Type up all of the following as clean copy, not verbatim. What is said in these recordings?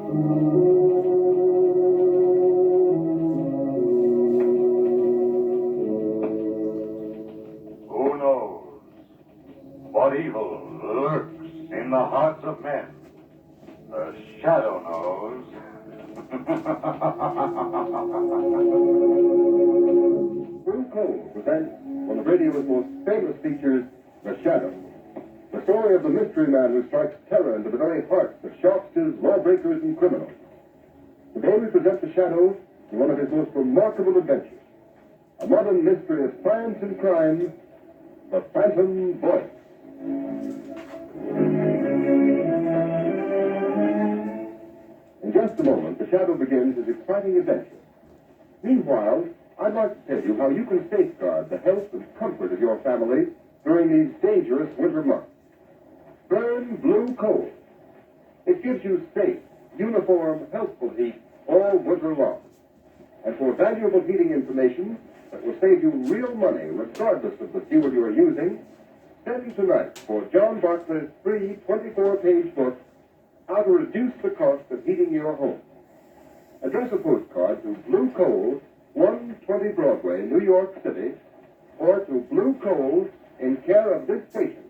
Who knows what evil lurks in the hearts of men? The shadow knows. Bruce Cole presents one of radio's most famous features, The Shadow. The story of the mystery man who strikes terror into the very hearts of shopsters, lawbreakers, and criminals. Today we present The Shadow in one of his most remarkable adventures. A modern mystery of science and crime, The Phantom Voice. In just a moment, The Shadow begins his exciting adventure. Meanwhile, I'd like to tell you how you can safeguard the health and comfort of your family during these dangerous winter months. Burn Blue Coal. It gives you safe, uniform, healthful heat all winter long. And for valuable heating information that will save you real money regardless of the fuel you are using, send tonight for John Barclay's free 24-page book, How to Reduce the Cost of Heating Your Home. Address a postcard to Blue Coal, 120 Broadway, New York City, or to Blue Coal in care of this station.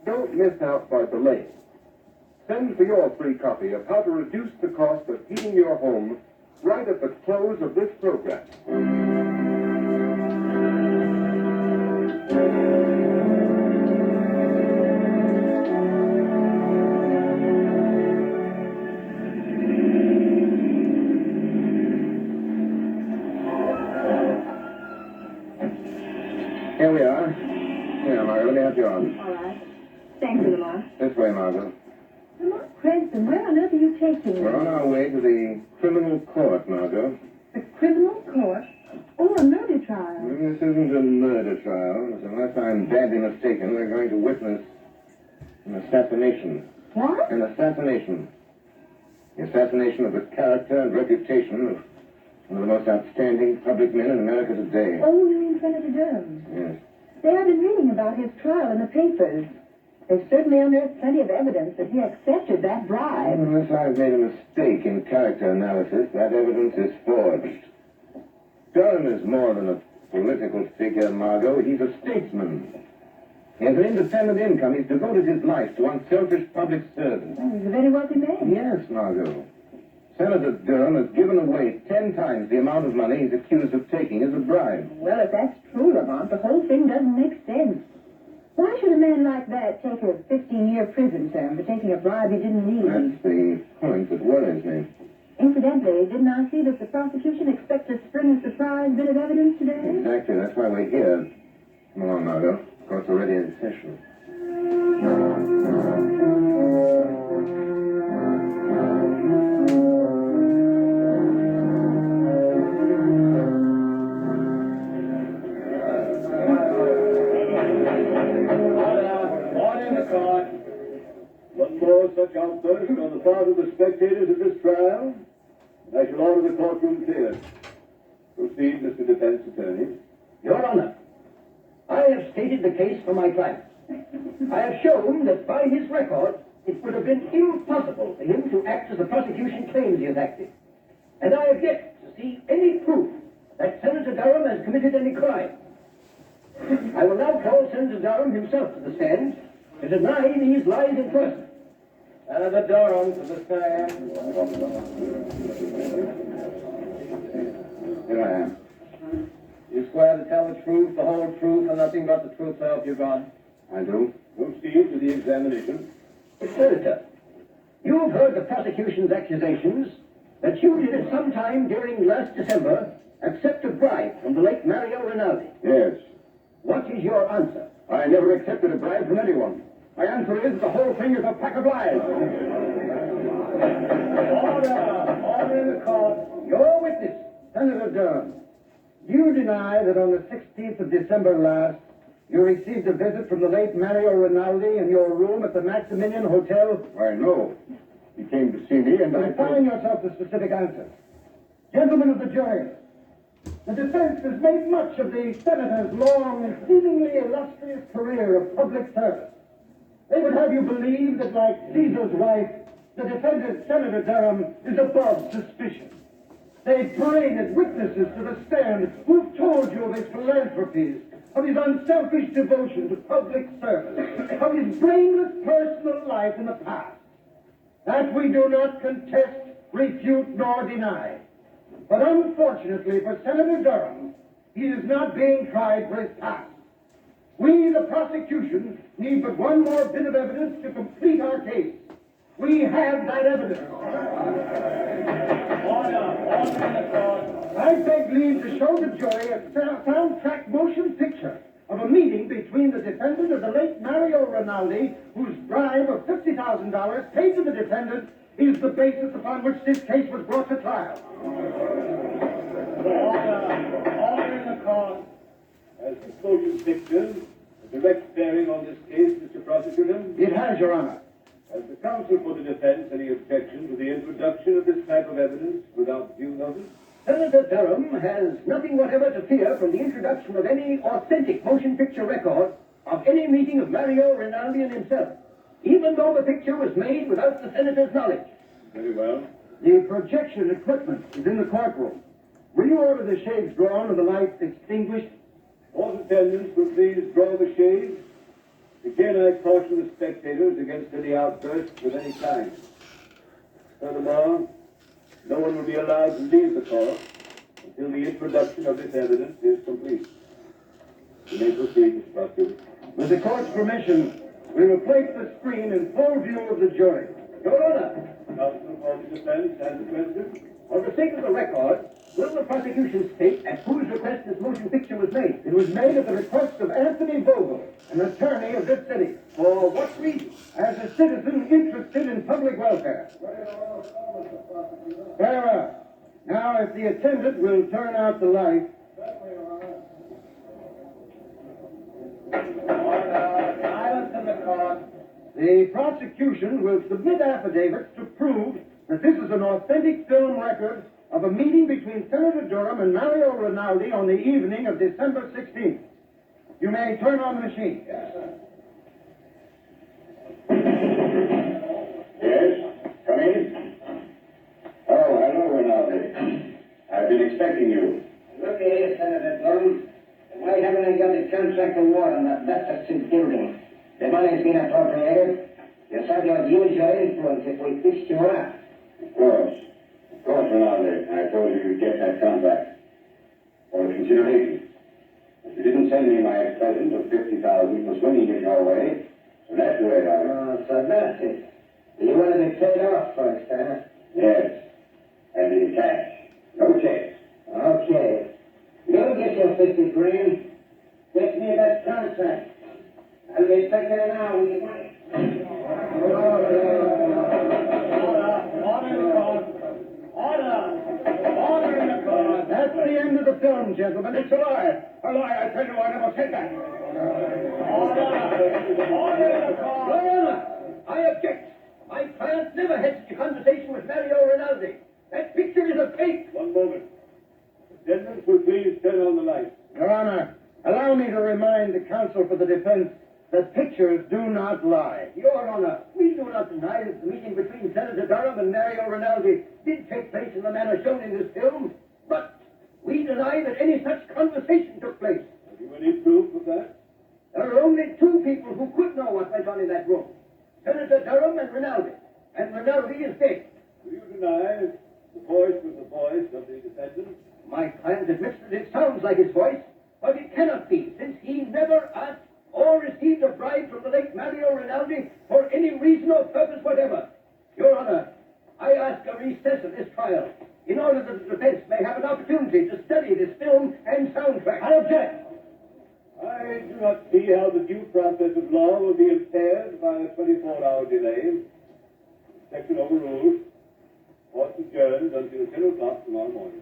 Don't miss out by delay. Send for your free copy of How to Reduce the Cost of Heating Your Home right at the close of this program. Here we are. Here, Margaret, let me have you on. All right. Thank you, Lamar. This way, Margaret. Lamar Cranston, where on earth are you taking me? We're on our way to the criminal court, Margot. The criminal court? Oh, a murder trial. This isn't a murder trial. Unless I'm badly mistaken, we're going to witness an assassination. What? An assassination. The assassination of the character and reputation of one of the most outstanding public men in America today. Oh, you mean Senator Durham? Yes. They have been reading about his trial in the papers. They've certainly unearthed plenty of evidence that he accepted that bribe. Unless I've made a mistake in character analysis, that evidence is forged. Durham is more than a political figure, Margot. He's a statesman. He has an independent income. He's devoted his life to unselfish public service. Oh, he's a very wealthy man. Yes, Margot. Senator Durham has given away 10 times the amount of money he's accused of taking as a bribe. Well, if that's true, Lamont, the whole thing doesn't make sense. Why should a man like that take a 15-year prison term for taking a bribe he didn't need? That's the point that worries me. Incidentally, didn't I see that the prosecution expects to spring a surprise bit of evidence today? Exactly. That's why we're here. Come along, Margot. Court's already in session. One more such outburst on the part of the spectators of this trial, and I shall order the courtroom cleared. Proceed, Mr. Defense Attorney. Your Honor, I have stated the case for my client. I have shown that by his record, it would have been impossible for him to act as the prosecution claims he has acted. And I have yet to see any proof that Senator Durham has committed any crime. I will now call Senator Durham himself to the stand to deny these lies in person. Senator Durham to the stand. Here I am. You swear to tell the truth, the whole truth, and nothing but the truth, so help you God? I do. Proceed to the examination. Senator, you have heard the prosecution's accusations that you did at some time during last December accept a bribe from the late Mario Rinaldi. Yes. What is your answer? I never accepted a bribe from anyone. My answer is the whole thing is a pack of lies. Order in the court. Your witness, Senator Durham. You deny that on the 16th of December last, you received a visit from the late Mario Rinaldi in your room at the Maximilian Hotel? Why, no. He came to see me and I... Confine yourself to specific answers. Gentlemen of the jury, the defense has made much of the senator's long and seemingly illustrious career of public service. They would have you believe that, like Caesar's wife, the defendant, Senator Durham, is above suspicion. They paraded witnesses to the stand who've told you of his philanthropies, of his unselfish devotion to public service, of his blameless personal life in the past. That we do not contest, refute, nor deny. But unfortunately for Senator Durham, he is not being tried for his past. We, the prosecution, need but one more bit of evidence to complete our case. We have that evidence. I beg leave to show the jury a soundtrack motion picture of a meeting between the defendant and the late Mario Rinaldi, whose bribe of $50,000 paid to the defendant is the basis upon which this case was brought to trial. Order in the court. Has this motion picture a direct bearing on this case, Mr. Prosecutor? It has, Your Honor. Has the counsel for the defense any objection to the introduction of this type of evidence without due notice? Senator Durham has nothing whatever to fear from the introduction of any authentic motion picture record of any meeting of Mario Rinaldi and himself, even though the picture was made without the senator's knowledge. Very well. The projection equipment is in the courtroom. Will you order the shades drawn and the lights extinguished? All attendants will please draw the shades. Again, I caution the spectators against any outbursts of any kind. Furthermore, no one will be allowed to leave the court until the introduction of this evidence is complete. You may proceed, Mr. Prosecutor. With the court's permission, we will place the screen in full view of the jury. Your Honor, Counsel for the defense has the question. for the sake of the record, will the prosecution state at whose request this motion picture was made? It was made at the request of Anthony Vogel, an attorney of this city. For what reason? As a citizen interested in public welfare. Farewell. Now, if the attendant will turn out the light. Silence in the court. The prosecution will submit affidavits to prove that this is an authentic film record of a meeting between Senator Durham and Mario Rinaldi on the evening of December 16th. You may turn on the machine. Yes, come in. Oh, hello, Rinaldi. I've been expecting you. Look here, Senator Durham. Why haven't I got a contract award on that Masterson building? The money's been appropriated. You said you'd use your influence if we fixed you up. Of course, Rinaldi. I told you you'd get that contract. For consideration. If you didn't send me my present of $50,000 for swinging it your way, so that's the way I... Oh, so that's it. You want to be paid off first, huh? Yes. And in cash. No checks. Okay. You'll get your 50 grand. Get me that contract. I'll be taking it now with your money. Order in the court. That's the end of the film, gentlemen. It's a lie. A lie, I tell you, I never said that. Order in the court. Your Honor, I object. My client never had such a conversation with Mario Rinaldi. That picture is a fake. One moment. Attendants will please turn on the lights. Your Honor, allow me to remind the counsel for the defense that pictures do not lie. Your Honor, we do not deny that the meeting between Senator Durham and Mario Rinaldi did take place in the manner shown in this film, but we deny that any such conversation took place. Have you any proof of that? There are only two people who could know what went on in that room. Senator Durham and Rinaldi. And Rinaldi is dead. Do you deny the voice was the voice of the defendant? My client admits that it sounds like his voice, but it cannot be, since he never asked or received a bribe from the late Mario Rinaldi for any reason or purpose whatever. Your Honor, I ask a recess of this trial in order that the defense may have an opportunity to study this film and soundtrack. I object. I do not see how the due process of law will be impaired by a 24-hour delay. Section overruled. Court adjourned until 10 o'clock tomorrow morning.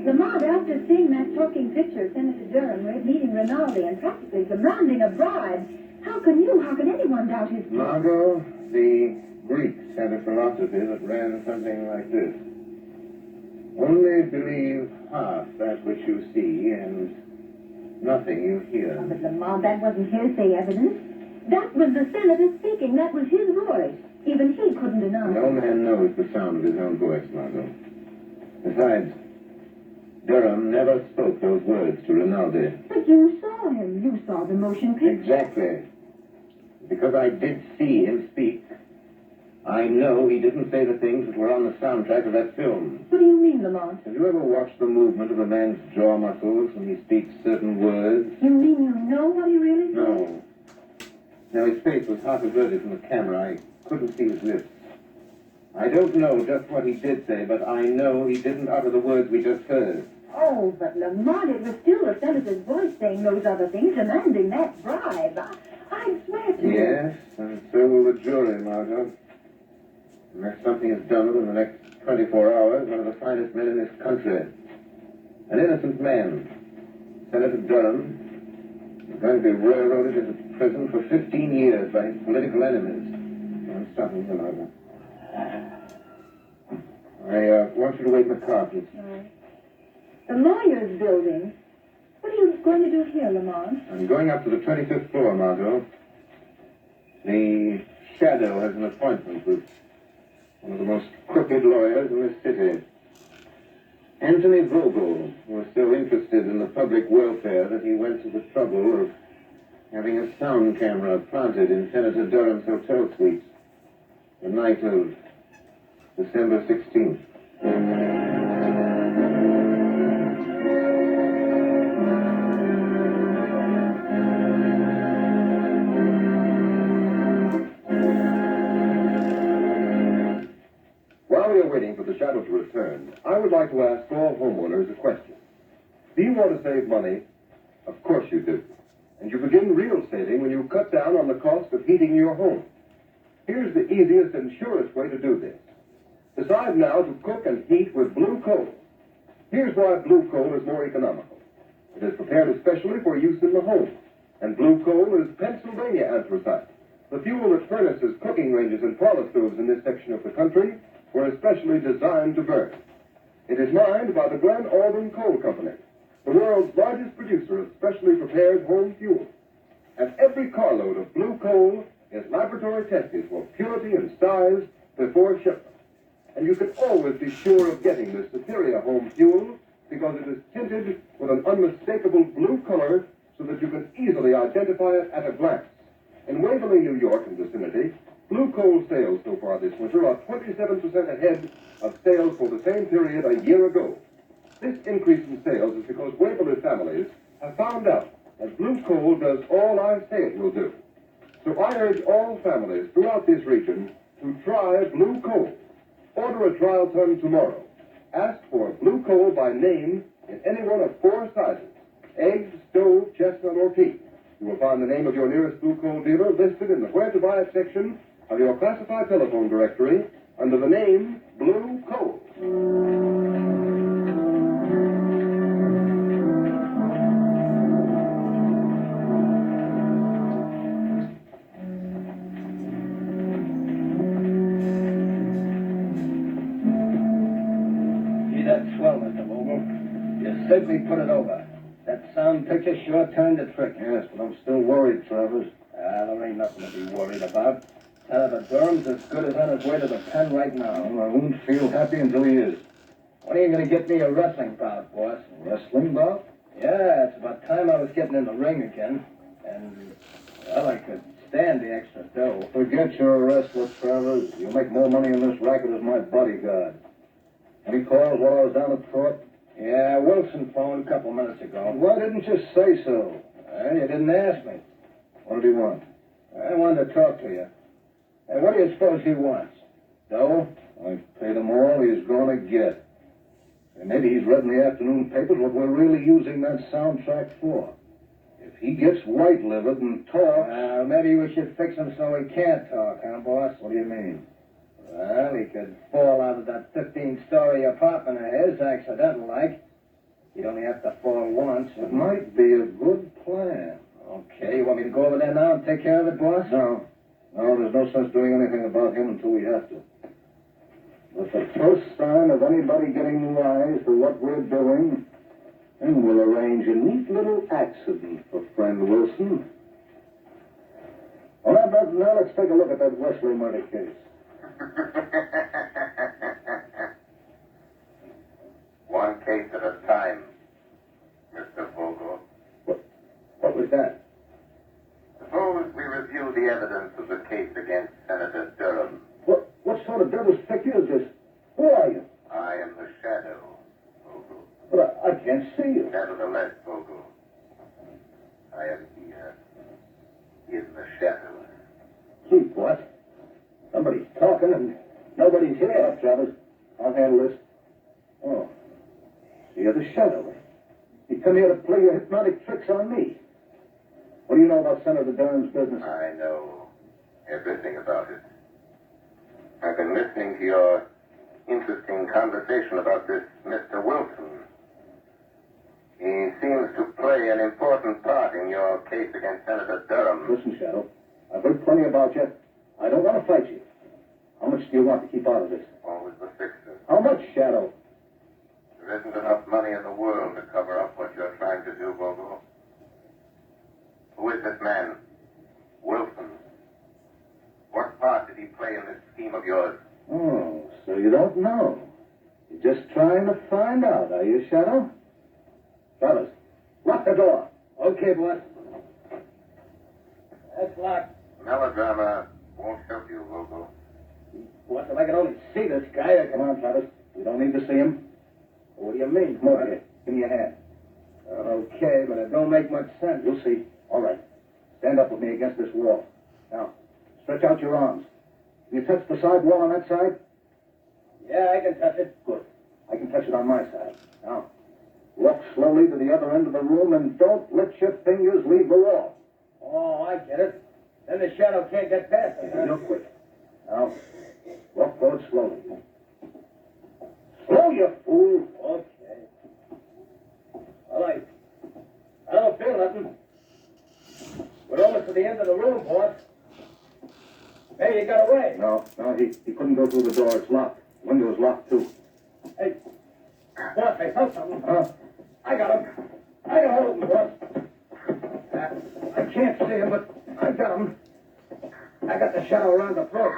Lamont, after seeing that talking picture of Senator Durham meeting Rinaldi and practically demanding a bribe, how can anyone doubt his... Margot, the Greeks had a philosophy that ran something like this. Only believe half that which you see and nothing you hear. Oh, but Lamont, that wasn't hearsay evidence. That was the senator speaking. That was his voice. Even he couldn't deny No it. man knows the sound of his own voice, Margot. Besides, Durham never spoke those words to Rinaldi. But you saw him. You saw the motion picture. Exactly. Because I did see him speak, I know he didn't say the things that were on the soundtrack of that film. What do you mean, Lamont? Have you ever watched the movement of a man's jaw muscles when he speaks certain words? You mean you know what he really said? No. Now, his face was half averted from the camera. I couldn't see his lips. I don't know just what he did say, but I know he didn't utter the words we just heard. Oh, but Lamont, it was still the senator's voice saying those other things, demanding that bribe. I swear to you. Yes, and so will the jury, Margot. Unless something is done within the next 24 hours, one of the finest men in this country, an innocent man, Senator Durham, is going to be railroaded into prison for 15 years by his political enemies. I'm stopping here, Margot. I want you to wait in the car, please. All right. The lawyer's building. What are you going to do here, Lamont? I'm going up to the 25th floor, Margot. The Shadow has an appointment with one of the most crooked lawyers in this city. Anthony Vogel was so interested in the public welfare that he went to the trouble of having a sound camera planted in Senator Durham's hotel suite the night of December 16th. While we are waiting for the Shadow to return, I would like to ask all homeowners a question. Do you want to save money? Of course you do. And you begin real saving when you cut down on the cost of heating your home. Here's the easiest and surest way to do this. Decide now to cook and heat with blue coal. Here's why blue coal is more economical. It is prepared especially for use in the home. And blue coal is Pennsylvania anthracite, the fuel that furnaces, cooking ranges, and parlor stoves in this section of the country were especially designed to burn. It is mined by the Glen Albin Coal Company, the world's largest producer of specially prepared home fuel. And every carload of blue coal is laboratory tested for purity and size before shipment. And you can always be sure of getting this superior home fuel because it is tinted with an unmistakable blue color so that you can easily identify it at a glance. In Waverly, New York and vicinity, blue coal sales so far this winter are 27% ahead of sales for the same period a year ago. This increase in sales is because Waverly families have found out that blue coal does all I say it will do. So I urge all families throughout this region to try blue coal. Order a trial ton tomorrow. Ask for blue coal by name in any one of 4 sizes: egg, stove, chestnut, or peat. You will find the name of your nearest blue coal dealer listed in the Where to Buy It section of your classified telephone directory under the name Blue Coal. Gee, that's swell, Mr. Vogel. You certainly put it over. That sound picture sure turned the trick. Yes, but I'm still worried, Travers. There ain't nothing to be worried about. Senator Durham's as good as on his way to the pen right now. Well, I won't feel happy until he is. When are you going to get me a wrestling bout, boss? Wrestling bout? Yeah, it's about time I was getting in the ring again. And, well, I could stand the extra dough. Forget you're a wrestler, Travers. You'll make more money in this racket as my bodyguard. Any calls while I was down at court? Yeah, Wilson phoned a couple minutes ago. Why didn't you say so? Well, you didn't ask me. What did he want? I wanted to talk to you. Hey, what do you suppose he wants? Dough? I've paid him all he's going to get. And maybe he's read in the afternoon papers what we're really using that soundtrack for. If he gets white-livered and talks... Maybe we should fix him so he can't talk, huh, boss? What do you mean? Well, he could fall out of that 15-story apartment of his, accidental-like. He'd only have to fall once. It might be a good plan. Okay, you want me to go over there now and take care of it, boss? No, there's no sense doing anything about him until we have to. With the first sign of anybody getting wise to what we're doing, then we'll arrange a neat little accident for friend Wilson. Well, now let's take a look at that Wesley murder case. One case at a time, Mr. Vogel. What was that? Suppose we review the evidence of the case against Senator Durham. What sort of devil's trick is this? Who are you? I am the Shadow, Vogel. But I can't see you. Nevertheless, Vogel, I am here, in the shadows. Gee, what? Somebody's talking and nobody's here. Travis, I'll handle this. Oh, so you're the Shadow. You come here to play your hypnotic tricks on me. What do you know about Senator Durham's business? I know everything about it. I've been listening to your interesting conversation about this Mr. Wilson. He seems to play an important part in your case against Senator Durham. Listen, Shadow, I've heard plenty about you. I don't want to fight you. How much do you want to keep out of this? Always the fixer. How much, Shadow? There isn't enough money in the world to cover up what you're trying to do, Vogel. Who is this man? Wilson. What part did he play in this scheme of yours? Oh, so you don't know. You're just trying to find out, are you, Shadow? Fellas, lock the door. Okay, boss. That's locked. Melodrama won't help you, Vogel. What, if I can only see this guy, I Come can... on, Travis. We don't need to see him. What do you mean? Come over here. Give me your hand. Okay, but it don't make much sense. You'll see. All right. Stand up with me against this wall. Now, stretch out your arms. Can you touch the side wall on that side? Yeah, I can touch it. Good. I can touch it on my side. Now, walk slowly to the other end of the room and don't let your fingers leave the wall. Oh, I get it. Then the shadow can't get past it. You're quick. Now, walk forward slowly. Slow, you fool! Okay. All right. I don't feel nothing. We're almost to the end of the room, boss. Hey, you got away. No, he couldn't go through the door. It's locked. The window's locked, too. Hey, boss, I felt something. Huh? I got him. I got hold of him, boss. I can't see him, but I got him. I got the shadow around the throat.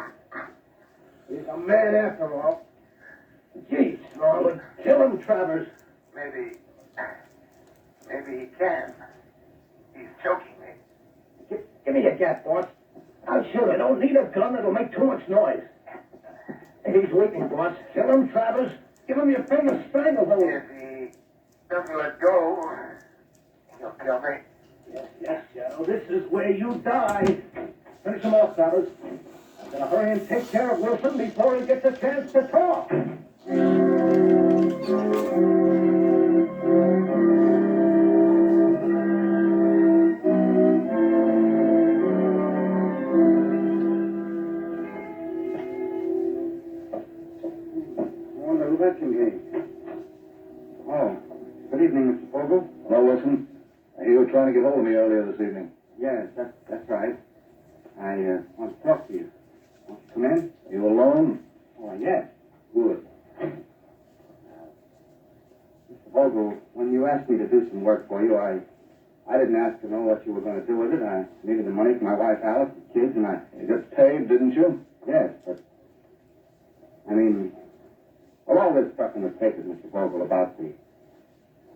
He's a man after all. Gee, Strong would kill him, Travers. Maybe he can. He's choking me. Give me a gap, boss. I'll shoot. I don't need a gun. It'll make too much noise. He's weakening, boss. Kill him, Travers. Give him your famous stranglehold. If he doesn't let go, he'll kill me. Yes, Shadow. This is where you die. Finish him off, Travers. I'm gonna hurry and take care of Wilson before he gets a chance to talk. That can be. Oh, good evening, Mr. Vogel. Hello, Wilson. I hear you were trying to get hold of me earlier this evening. Yes, that's right. I want to talk to you. Want to come in? You alone? Oh, yes. Good. Mr. Vogel, when you asked me to do some work for you, I didn't ask to know what you were going to do with it. I needed the money for my wife, Alice, the kids, and You got paid, didn't you? Yes, but... I mean... Well, all this stuff in the papers, Mr. Vogel, about the...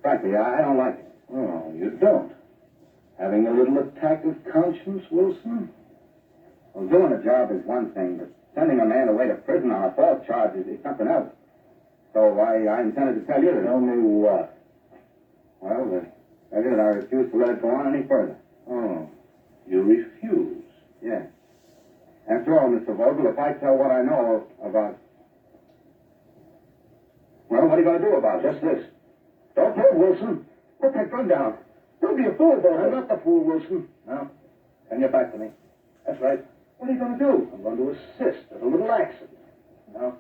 Frankly, I don't like it. Oh, you don't? Having a little attack of conscience, Wilson? Well, doing a job is one thing, but sending a man away to prison on a false charge is something else. So I intended to tell you that... Tell me what? Well, I did. I refused to let it go on any further. Oh, you refuse? Yes. After all, Mr. Vogel, if I tell what I know about... Well, what are you going to do about it? Just this. Don't move, Wilson. Put that gun down. Don't be a fool, boy. I'm not the fool, Wilson. No? Turn your back to me. That's right. What are you going to do? I'm going to assist at a little accident. Now,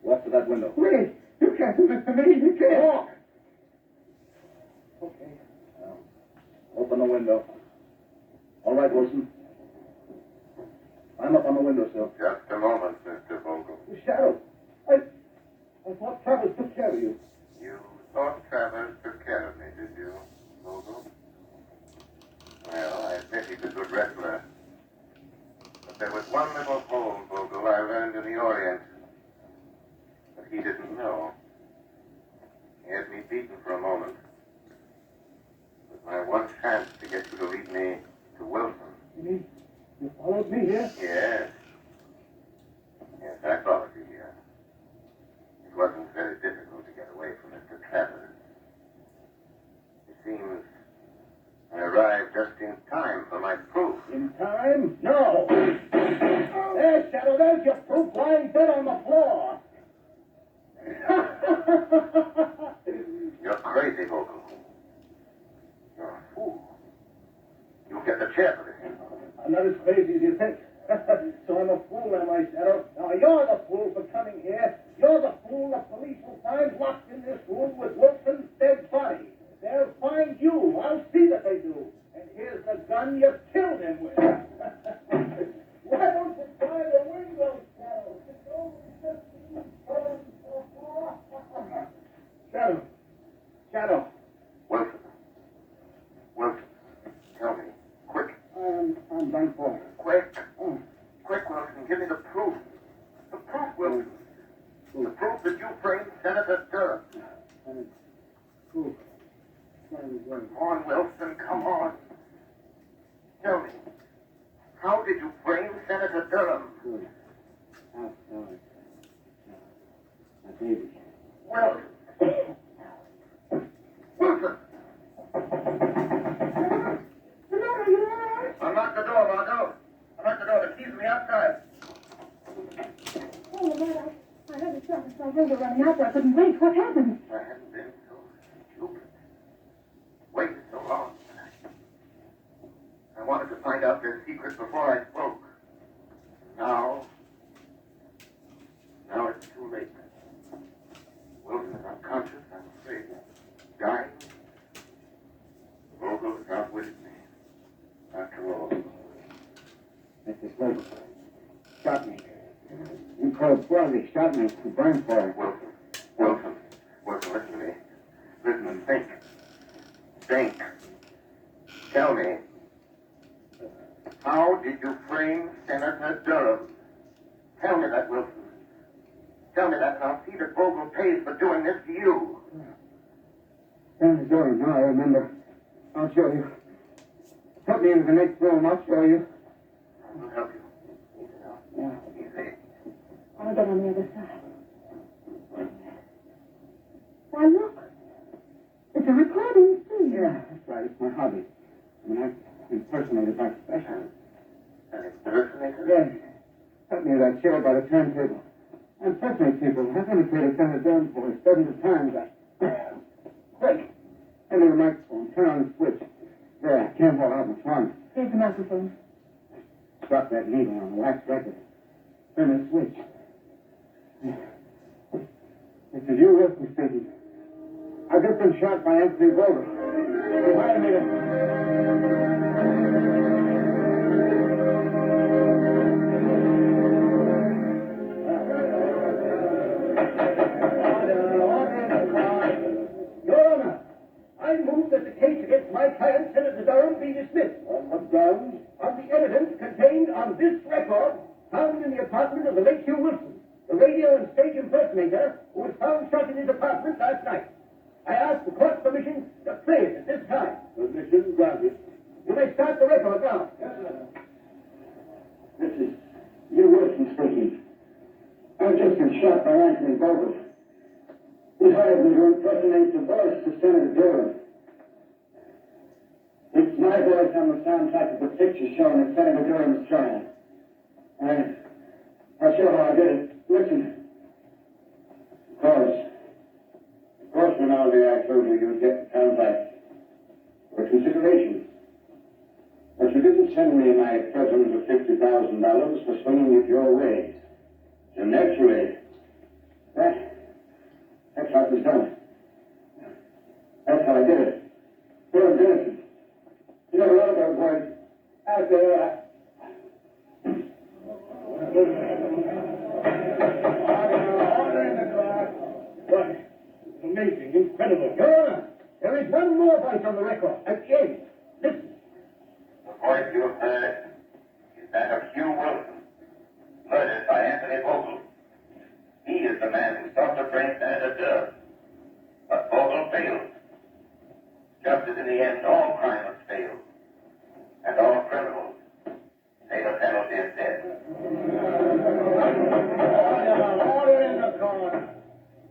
walk to that window. Wait. You can't do this to me. You can't. Walk! Okay. Now, open the window. All right, Wilson. I'm up on the windowsill. Just a moment, Mr. Vogel. Shadow, I thought Travers took care of you. You thought Travers took care of me, did you, Vogel? Well, I admit he's a good wrestler. But there was one little hole, Vogel, I learned in the Orient that he didn't know. He had me beaten for a moment. It was my one chance to get you to lead me to Wilson. You mean you followed me here? Yes. Yes, I followed you here. It wasn't very difficult to get away from Mr. Travers. It seems I arrived just in time for my proof. In time? No. There, Shadow, there's your proof lying dead on the floor. You're crazy, Vogel. You're a fool. You'll get the chair for this. I'm not as crazy as you think. So I'm a fool, am I, Shadow? Now, you're the fool for coming here. You're the fool the police will find locked in this room with Wilson's dead body. They'll find you. I'll see that they do. And here's the gun you killed him with. Why don't you try the window, Shadow? It's only 15 Shadow. Shadow. Wilson. Wilson. Tell me. Quick. I'm done for. Quick. Quick, Wilson. Give me the proof. The proof, Wilson. The proof that you framed Senator Durham. Proof. Come on, Wilson. Come on. Tell me. How did you frame Senator Durham? Good. My baby. Wilson. Wilson. Unlock the door, Margot. Unlock the door. The key's on the outside. Oh, Lamont, I heard the shot and saw Wilbur running out there. I couldn't wait. What happened? I hadn't been so stupid. Waited so long. I wanted to find out their secret before I spoke. Now it's too late. Wilson is unconscious, I'm afraid. Dying. Vogel has outwitted me. After all. Mr. Slover. Shot me. In cold blood, he shot me to burn for it. Wilson, listen to me. Listen and think. Think. Tell me. How did you frame Senator Durham? Tell me that, Wilson. Tell me that, and I'll see that Vogel pays for doing this to you. Senator Durham, now I remember. I'll show you. Put me into the next room, I'll show you. I'll help you. Easy now. Yeah. Easy. I'll get on the other side. Why, look. It's a recording, too. Yeah, that's right. It's my hobby. I mean, I impersonated my profession. An impersonator? Yes. Cut me that chair by the turntable. I impersonate people. I've imitated Senator Durham for dozens of times. Quick! Hand me the microphone. Turn on the switch. There, I can't hold out much longer. Here's the microphone. Drop that needle on the wax record. Turn the switch. This is you, Wilson speaking. I've just been shot by Anthony Vogel. Wait a minute. Your Honor, I move that the case against my client, Senator Durham, be dismissed. On what grounds? On the evidence contained on this record found in the apartment of the late Hugh Wilson, the radio and stage impersonator who was found shot in his apartment last night. I ask the court's permission to play it at this time. Permission granted. You may start the record now. Yes, sir. This is Hugh Wilson speaking. I've just been shot by Anthony Vogel. He hired me to impersonate the voice of Senator Durham. It's my voice on the soundtrack of the picture showing at Senator Durham's trial. I'll show how I did it. Listen. Of course, Rinaldi, I told you you'd get the contract for consideration. But you didn't send me my present of $50,000 for swinging it your way. So naturally, that's how it was done. That's how I did it. Durham's innocent. You never wrote those words. Out there, Order There is one more voice on the record at the end. Listen. The voice you have heard is that of Hugh Wilson, murdered by Anthony Vogel. He is the man who sought to bring Senator Durham. But Vogel failed. Just as in the end all crime must fail, and all criminals pay the penalty of death. Order in the corner.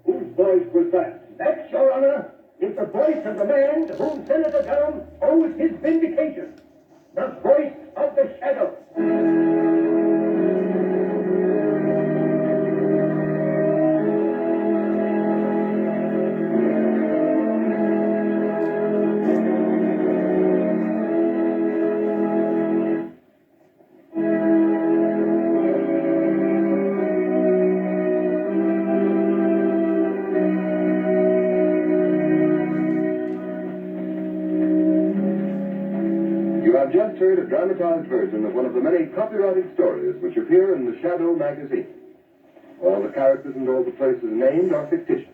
Whose voice was that? That, Your Honor, is the voice of the man to whom Senator Durham owes his vindication. The voice of the shadow. You have just heard a dramatized version of one of the many copyrighted stories which appear in the Shadow magazine. All the characters and all the places named are fictitious.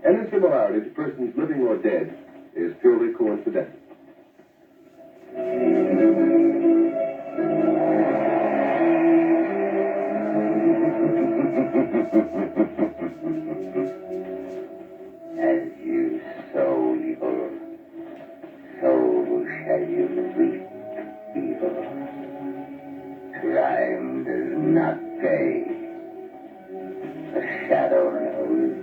Any similarity to persons living or dead is purely coincidental. As you sow evil, so shall you reap evil. Crime does not pay. The shadow knows.